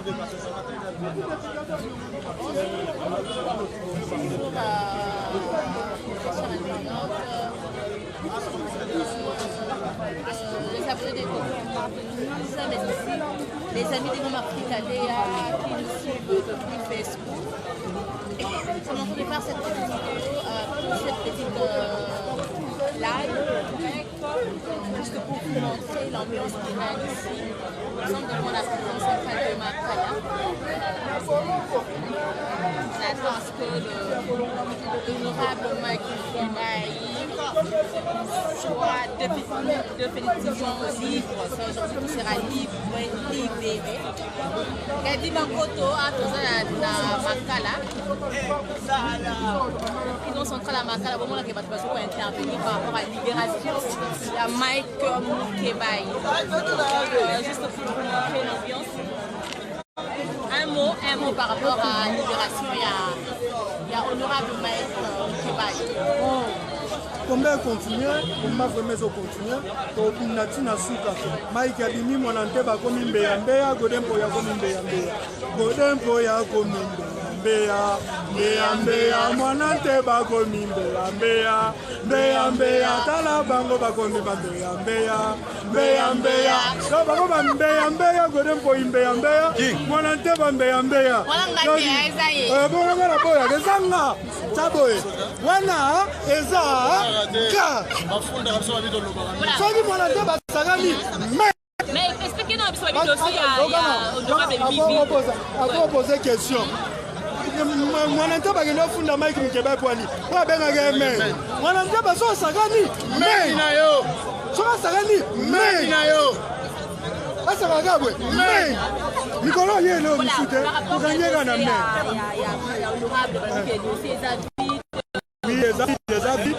Les abonnés des les amis des Marquis Tadea qui nous suivent depuis Facebook. On est en train de faire cette petite vidéo, cette petite live, juste pour vous montrer l'ambiance qui règne ici. Nous sommes devant la prison centrale de Makala. On attend à ce que l'honorable Mike Mbaye soit définitivement libre. Aujourd'hui, tout sera libéré. Kadi Makoto a posé na Makala. Prison centrale à Makala, au moment où il va intervenir par rapport à la libération de Mike Mbaye. Juste pour vous montrer l'ambiance. Un mot par rapport à la libération, il y a honorable Mike Mbaye. Combien continuer, comment vraiment continuer, pour Natina Souka, Mike Abimi, mon anteba comme Mbea, Godempo ya comme Mbea, Godempo ya comme Mbea, mon anteba comme Mbea, Talabango bakomi Mbea, Godempo Mbea, mon anteba Mbea. Wana eza ka soki mwana te basakani mais expliquez-nous biso biso aussi ya honorable Bibi poser question mwana te bakende ofunda Mike Mukeba kwani po abengaka eme mwana te baso asakani me na yo so asakani me na yo asakaka bwe me mikolo yelo misute kokanyeka na me oui, les avis,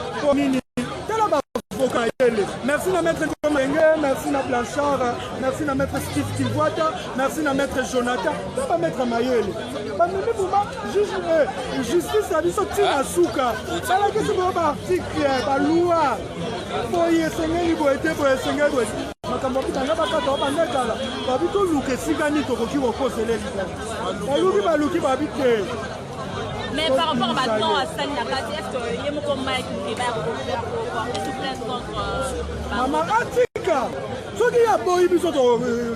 merci à maître Komenge, merci à Blanchard, merci à maître Steve Kiwata, merci à maître Jonathan, pas maître Mayele. Justice a dit sortir à Souka. Alors que c'est un article, la loi, pour y essayer, il faut être pour essayer. Mais par rapport maintenant à Sani Nakati, est-ce que y a mon Mike qui va porter plainte contre Maman Atika, ce qui a beau y biso to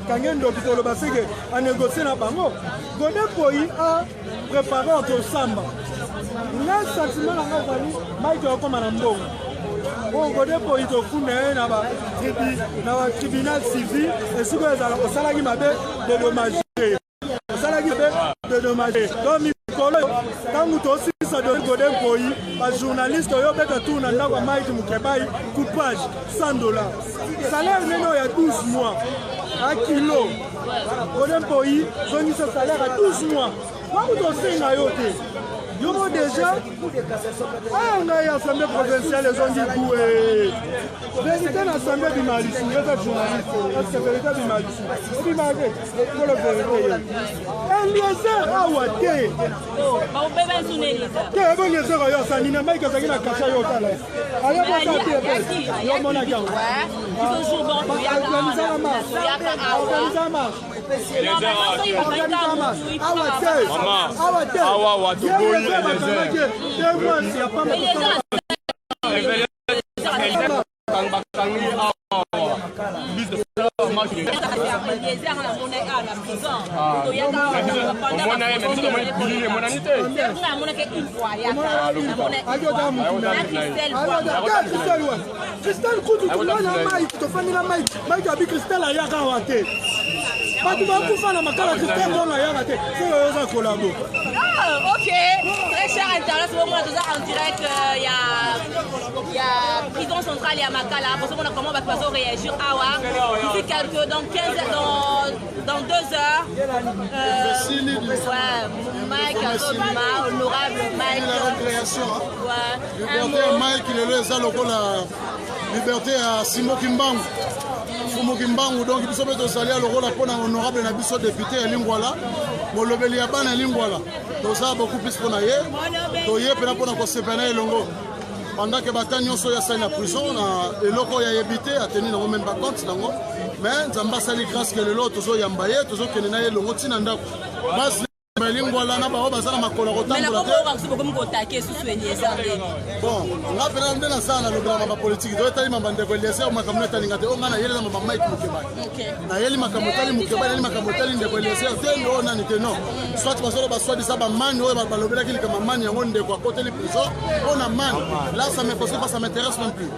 kangendo bitolo baseke a négocier na bango. Godem Boyi a préparé auto samba. Na sentiment na ngazali Mike ko mana mbongo. Bon Godem Boyi to fune na ba tribunal civil et ce que ça au salagi mabe de dommager. Au salagi mabe de dommager. Donc quand vous aussi ça donne Godem Boyi, un journaliste qui a tourné dans la Mike Mukeba, coupage $100. Salaire il y a 12 mois. 1 kilo. Godem Boyi, j'ai ce salaire à 12 mois. Quand vous aussi na yote. Yomo déjà, on a l'Assemblée provinciale, ils ont dit que vérité l'Assemblée du Mali, c'est journaliste, c'est vérité du Mali. C'est du Mali, c'est la vérité. Eliezer Awate. Quel bon Eliezer Awate, ça n'y a pas que ça n'a caché au talent. Allez, on va faire il y a mon agent. Ok, très cher internaute, on a en direct, il y a prison centrale et à Makala. Pour ce moment, comment on va réagir d'ici quelques, dans 15 dans 2 heures. Mike, honorable Mike. Mike, il est là, ça, la liberté à Simo Kimbangu. Simo Kimbangu, donc il faut saluer le rôle pour honorable Nabiso député à Lingwala. Bon, le bélier à Lingwala. Donc ça a beaucoup plus qu'on a eu. Donc il y a pour séparer longo. Pendant que Batagnon soit à la prison, et locaux y a évité à tenir même pas compte. mais nzambe asali grâce ke lelo tozoyamba ye tozokende na ye longo ntina ndako basi lingwala na bao bazala makolo kotambola te bon nga pena nde nasala nalobelaka bapolitiki toyetali mabandeko eliese makambo etalinga te o nga nayeli na Mike Mukebai nayeli makambo etali Mukebai nayeli makambo etali ndeko eliese te ndo nani te non soit bazoloba swadisa bamani oyo balobelaki likama mani yango ndeko akoteli prison mpona mani là ça me cause pas ça m'intéresse même plus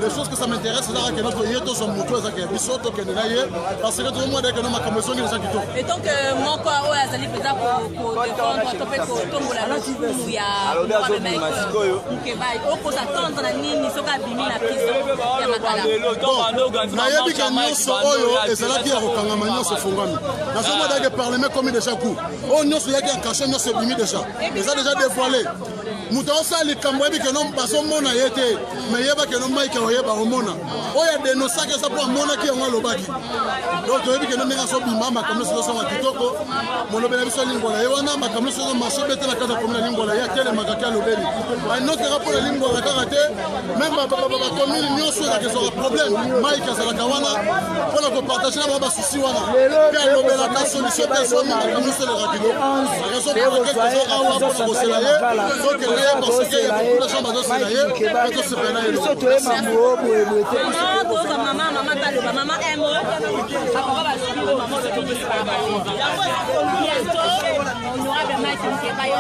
les choses que ça m'intéresse ezaka ke notre ye tozo motu ezaka ya biso tokende na ye parce que tozomona eke no makambo esongi eza kitoko et donc moko oyo azali mpenza kodefendre to mpe kotombola lokumu ya Mukebai okozatendre na nini soki abimi na prison ya makala nayebi ke nyonso oyo ezalaki ya kokangama nyonso efungami nazomona eke parlement komi déjà court oyo nyonso eyaki ya kashe nyonso ebimi déjà eza déjà dévoilé moto osala likambo yebi keno bazomona ye te me yeba keno Mike oyeba omona oyo adenosaki eza mpo amonaki yango alobaki donc toyebi keno ndenge azobima makambo nyonso ezosonga kitoko molobe na biso lingwala ye wana makambo nyonso ezomarche bete na kati ya komuna lingwala ye atelemaka alobeli banoteka mpo na lingwala kaka te meme bakomini nyonso ezaka ezwaka problème Mike azalaka wana mpona kopartage na bango basusi wana mpe alobelaka solution te ezomi makambo nyonso eleka kitoko raison pour laquelle toza awa mpona kosela ye sokende parce que la chambre de Sénaïe, peut-être se peine à l'élo. Maman taloba, maman aime. Papa va suivre maman de tout ça. Bientôt, on aura de Mike Mukebai au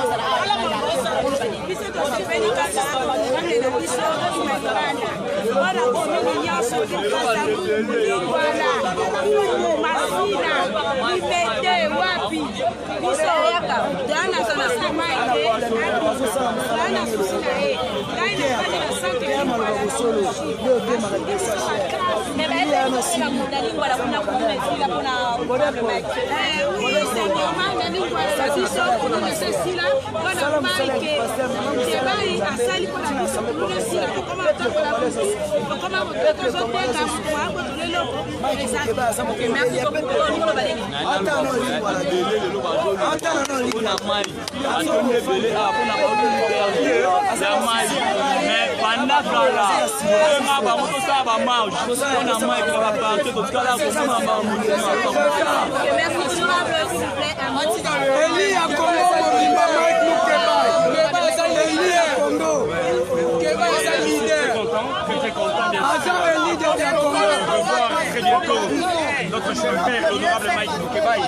notre cher père, l'honorable Mike Mukebai.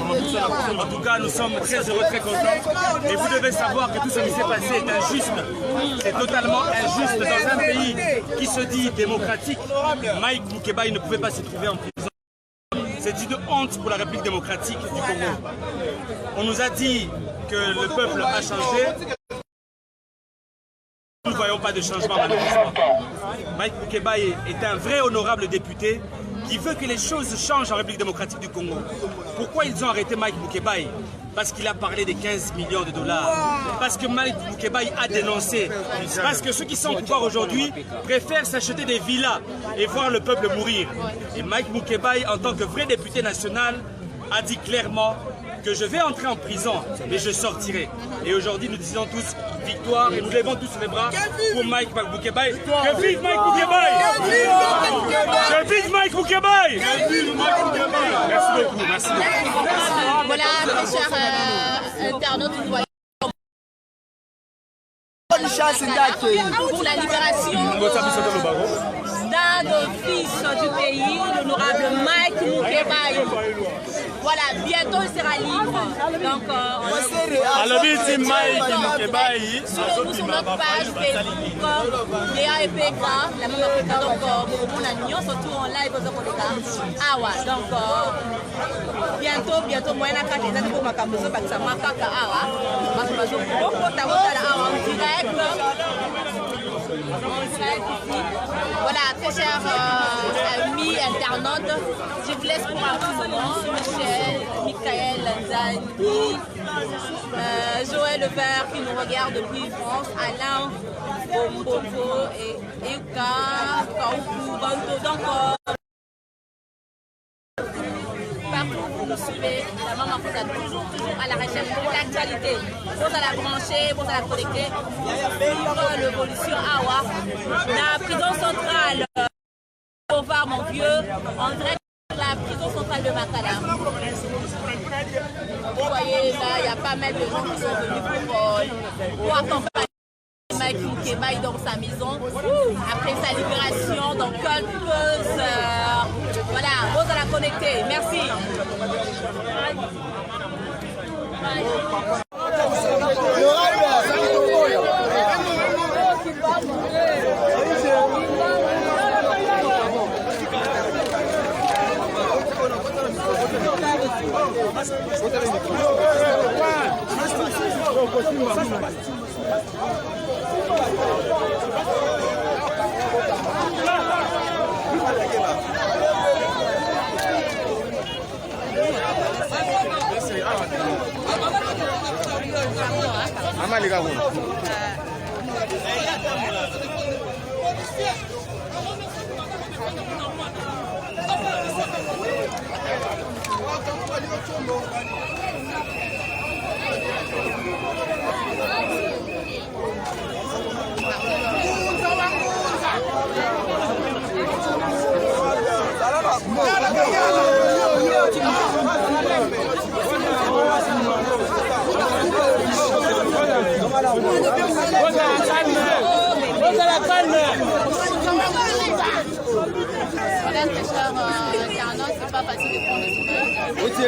En tout cas, nous sommes très heureux, très contents. Et vous devez savoir que tout ce qui s'est passé est injuste. C'est totalement injuste dans un pays qui se dit démocratique. Mike Mukebai ne pouvait pas se trouver en prison. C'est une honte pour la République démocratique du Congo. On nous a dit que le peuple a changé. Nous ne voyons pas de changement malheureusement. Mike Mukebai est un vrai honorable député qui veut que les choses changent en République démocratique du Congo. Pourquoi ils ont arrêté Mike Mukebai? Parce qu'il a parlé des 15 millions de dollars. Parce que Mike Mukebai a dénoncé. Parce que ceux qui sont au pouvoir aujourd'hui préfèrent s'acheter des villas et voir le peuple mourir. Et Mike Mukebai, en tant que vrai député national, a dit clairement que je vais entrer en prison, mais je sortirai. Et aujourd'hui, nous disons tous victoire et nous levons tous les bras pour Mike Mukebai. Que vive Mike Mukebai! Que vive Mike Mukebai! Merci beaucoup, merci beaucoup. Voilà, mes chers internautes, vous voyez. Pour la libération d'un fils du pays, l'honorable Mike Mukebai. Voilà, bientôt il sera libre. Donc, suivez-nous sur notre page Facebook, DAEPK, la même Afrique. Donc, on a mis surtout en live aux Okoleka. Ah ouais, donc, bientôt, moi, il y a des gens qui vont m'accompagner parce que ça m'a fait ah voilà, très chers amis internautes, je vous laisse pour un petit moment. Michel, Michael, Zani, Joël Levert qui nous regarde depuis France, Alain, Bobo et Eka, Kaoukou, Banto. Donc, partout où vous suivez, la maman vous a toujours à la recherche de l'actualité. Vous à la brancher, vous à la connecter. Pour l'évolution Awa, la prison centrale, au voir mon vieux, en direct de la prison Makala. Vous voyez là, il y a pas mal de gens qui sont venus pour accompagner Mike Moukebaye dans sa maison après sa libération dans quelques heures. Voilà, Rose à la connectée. Merci. Voilà, très cher Carnot, c'est pas facile de prendre des images. Il y a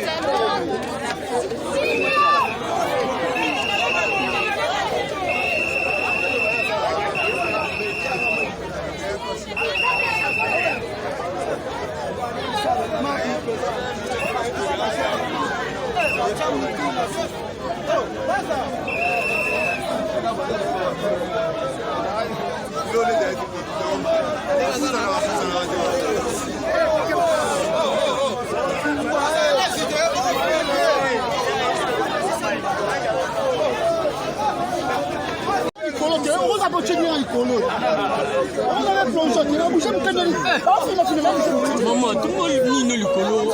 tellement Maman, tout le monde est venu le colo. Tu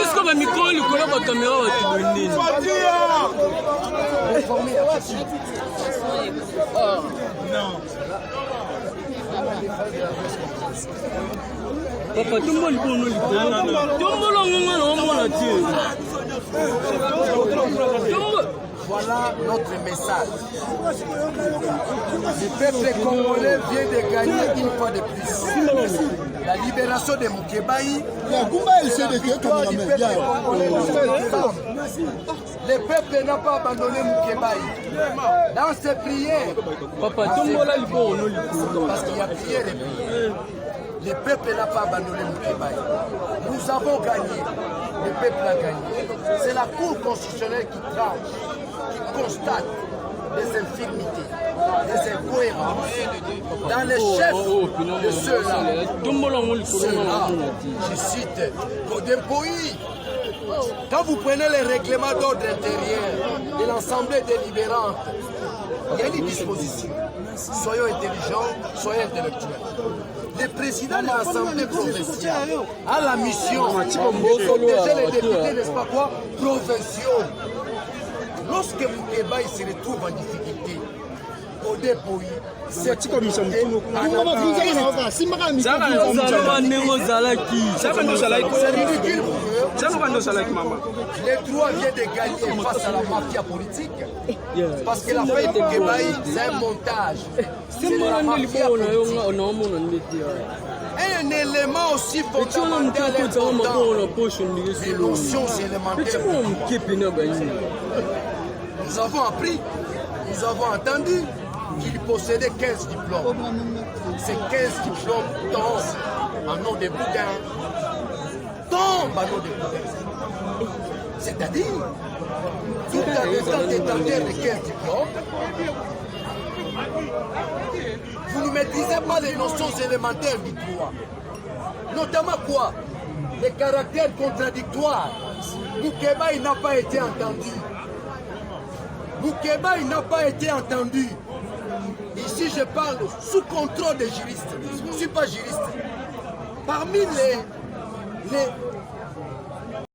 sais comme un micro, le colo, ma caméra va te donner. Papa, tout le monde est venu le colo. Tout le monde est venu. Voilà notre message. Le peuple congolais vient de gagner une fois de plus. La libération de Moukebaye, le peuple n'a pas abandonné Moukebaye. Dans ses prières, Papa, tout le monde est venu. parce qu'il y a prié les prières. Le peuple n'a pas abandonné Moukebaye. Nous avons gagné. Le peuple a gagné. C'est la Cour constitutionnelle qui tranche, qui constate les infirmités, les incohérences dans les chefs de ceux-là. Je cite Godempoï. Quand vous prenez les règlements d'ordre intérieur de l'Assemblée délibérante, il y a une disposition. Soyons intelligents, soyons intellectuels. Le président de l'Assemblée provinciale a la mission de protéger les députés, n'est-ce pas quoi, provinciaux. Lorsque Moukebaye se retrouve en difficulté, au dépôt, c'est ridicule. Les droits viennent de gagner face à la mafia politique. Parce que la faille de Moukebaye, c'est un montage. C'est la mafia politique. Un élément aussi fondamental des notions élémentaires. Nous avons appris, nous avons entendu qu'il possédait 15 diplômes. Ces 15 diplômes tombent en nom de boudin. Tombent en nom de boudin. C'est-à-dire, tout un détenteur de 15 diplômes, vous ne maîtrisez pas les notions élémentaires du droit. Notamment quoi? Les caractères contradictoires. Moukebaye n'a pas été entendu. Moukebaye n'a pas été entendu. Ici, je parle sous contrôle des juristes. Je ne suis pas juriste. Parmi